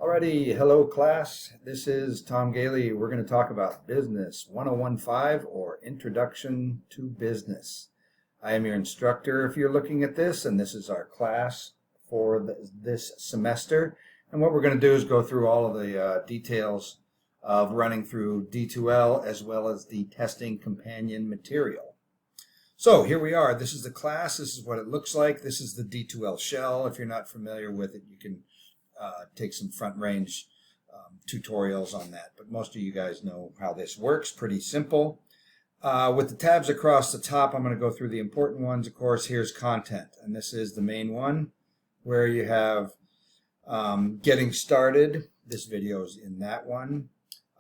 Alrighty, hello class. This is Tom Gailey. We're going to talk about Business 1015 or Introduction to Business. I am your instructor if you're looking at this, and this is our class for this semester. And what we're going to do is go through all of the details of running through D2L as well as the testing companion material. So here we are. This is the class. This is what it looks like. This is the D2L shell. If you're not familiar with it, you can take some front range tutorials on that. But most of you guys know how this works. Pretty simple. With the tabs across the top, I'm going to go through the important ones. Of course, here's content. And this is the main one where you have getting started. This video is in that one.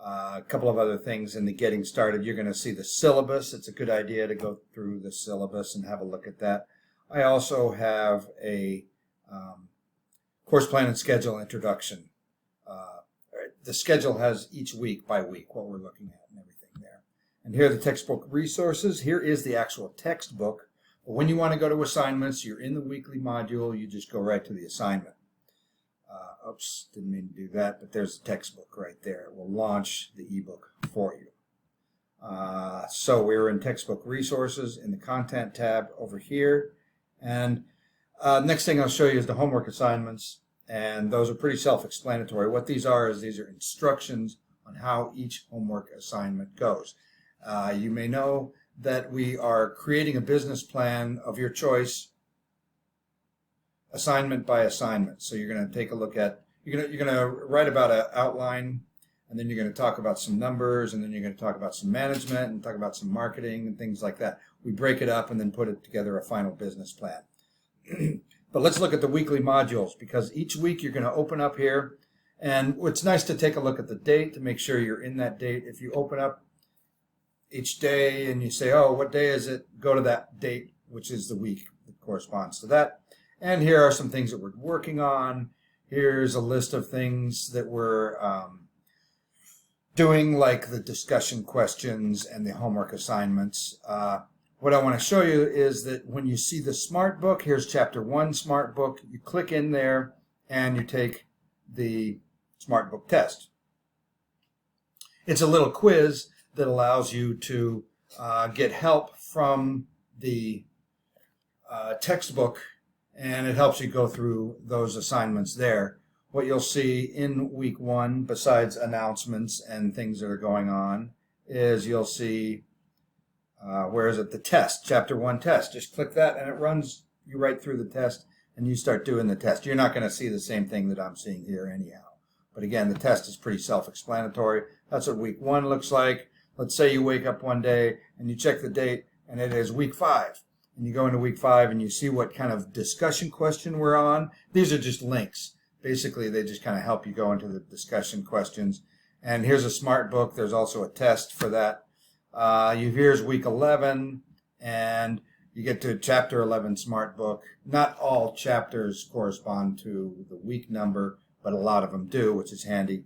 A couple of other things in the getting started. You're going to see the syllabus. It's a good idea to go through the syllabus and have a look at that. I also have a course plan and schedule introduction. The schedule has each week by week what we're looking at and everything there. And here are the textbook resources. Here is the actual textbook. But when you want to go to assignments, you're in the weekly module, you just go right to the assignment. Oops, didn't mean to do that, but there's the textbook right there. It will launch the ebook for you. So we're in textbook resources in the content tab over here. And next thing I'll show you is the homework assignments, and those are pretty self-explanatory. What these are is these are instructions on how each homework assignment goes. You may know that we are creating a business plan of your choice, assignment by assignment. So you're going to take a look at, you're going to write about an outline, and then you're going to talk about some numbers, and then you're going to talk about some management and talk about some marketing and things like that. We break it up and then put it together a final business plan. But let's look at the weekly modules, because each week you're going to open up here, and it's nice to take a look at the date to make sure you're in that date. If you open up each day and you say, oh, what day is it? Go to that date, which is the week that corresponds to that. And here are some things that we're working on. Here's a list of things that we're doing, like the discussion questions and the homework assignments. What I want to show you is that when you see the Smart Book, here's Chapter 1 Smart Book. You click in there and you take the Smart Book test. It's a little quiz that allows you to get help from the textbook, and it helps you go through those assignments there. What you'll see in week 1, besides announcements and things that are going on, is you'll see where is it? The test, Chapter 1 test. Just click that and it runs you right through the test, and you start doing the test. You're not going to see the same thing that I'm seeing here anyhow. But again, the test is pretty self-explanatory. That's what week 1 looks like. Let's say you wake up one day and you check the date and it is week 5. And you go into week 5 and you see what kind of discussion question we're on. These are just links. Basically, they just kind of help you go into the discussion questions. And here's a Smart Book. There's also a test for that. Here's week 11, and you get to Chapter 11 Smart Book. Not all chapters correspond to the week number, but a lot of them do, which is handy.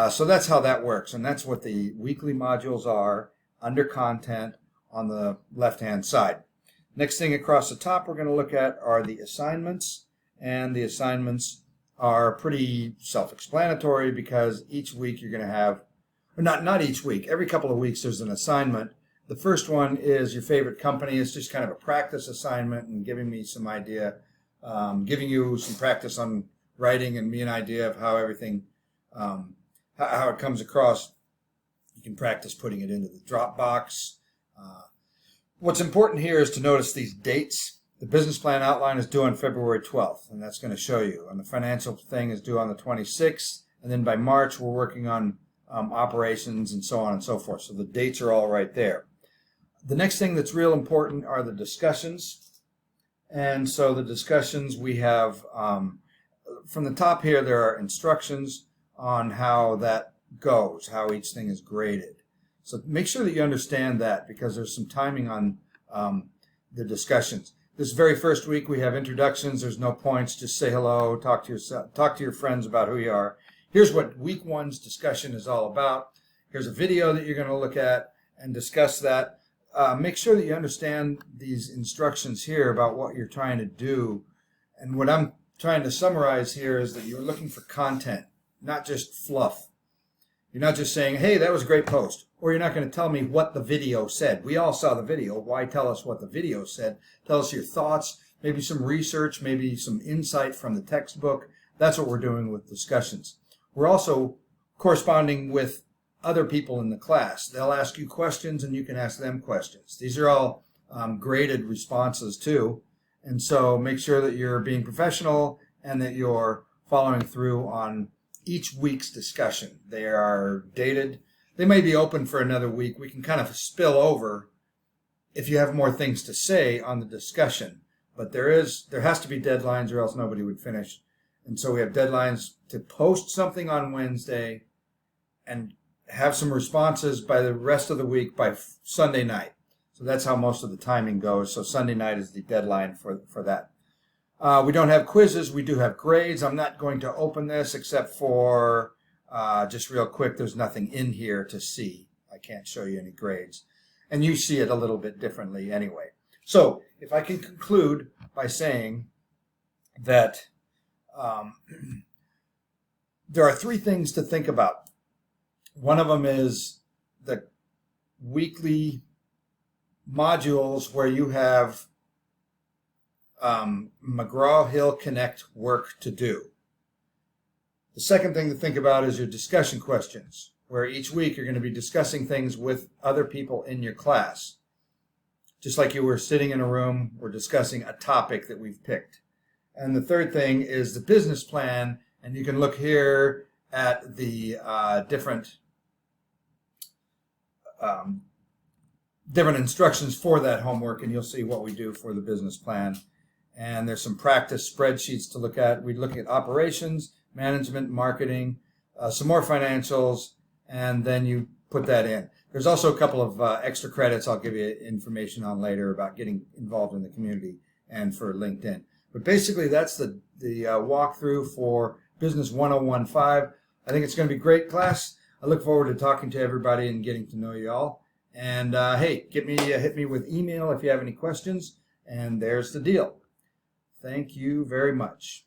So that's how that works, and that's what the weekly modules are under content on the left-hand side. Next thing across the top we're going to look at are the assignments, and the assignments are pretty self-explanatory because each week you're going to have, or not each week, every couple of weeks there's an assignment. The first one is your favorite company. It's just kind of a practice assignment and giving me some idea, giving you some practice on writing and me an idea of how everything, how it comes across. You can practice putting it into the Dropbox. What's important here is to notice these dates. The business plan outline is due on February 12th, and that's going to show you. And the financial thing is due on the 26th, and then by March we're working on operations and so on and so forth. So the dates are all right there. The next thing that's real important are the discussions. And so the discussions we have, from the top here, there are instructions on how that goes, how each thing is graded. So make sure that you understand that, because there's some timing on the discussions. This very first week we have introductions. There's no points. Just say hello, talk to your friends about who you are. Here's what week 1's discussion is all about. Here's a video that you're going to look at and discuss that. Make sure that you understand these instructions here about what you're trying to do. And what I'm trying to summarize here is that you're looking for content. not just fluff. You're not just saying, hey, that was a great post. Or you're not going to tell me what the video said. We all saw the video. Why tell us what the video said? Tell us your thoughts, maybe some research, maybe some insight from the textbook. That's what we're doing with discussions. We're also corresponding with other people in the class. They'll ask you questions and you can ask them questions. These are all graded responses too. And so make sure that you're being professional and that you're following through on each week's discussion. They are dated. They may be open for another week. We can kind of spill over if you have more things to say on the discussion. But there has to be deadlines or else nobody would finish. And so we have deadlines to post something on Wednesday and have some responses by the rest of the week by Sunday night. So that's how most of the timing goes. So Sunday night is the deadline for that. We don't have quizzes. We do have grades. I'm not going to open this except for just real quick. There's nothing in here to see. I can't show you any grades. And you see it a little bit differently anyway. So if I can conclude by saying that there are three things to think about. One of them is the weekly modules where you have McGraw-Hill Connect work to do. The second thing to think about is your discussion questions, where each week you're going to be discussing things with other people in your class. Just like you were sitting in a room, we're discussing a topic that we've picked. And the third thing is the business plan, and you can look here at the different instructions for that homework, and you'll see what we do for the business plan. And there's some practice spreadsheets to look at. We look at operations, management, marketing, some more financials, and then you put that in. There's also a couple of extra credits I'll give you information on later about getting involved in the community and for LinkedIn. But basically, that's the walkthrough for Business 1015. I think it's going to be a great class. I look forward to talking to everybody and getting to know you all. And hey, hit me with email if you have any questions. And there's the deal. Thank you very much.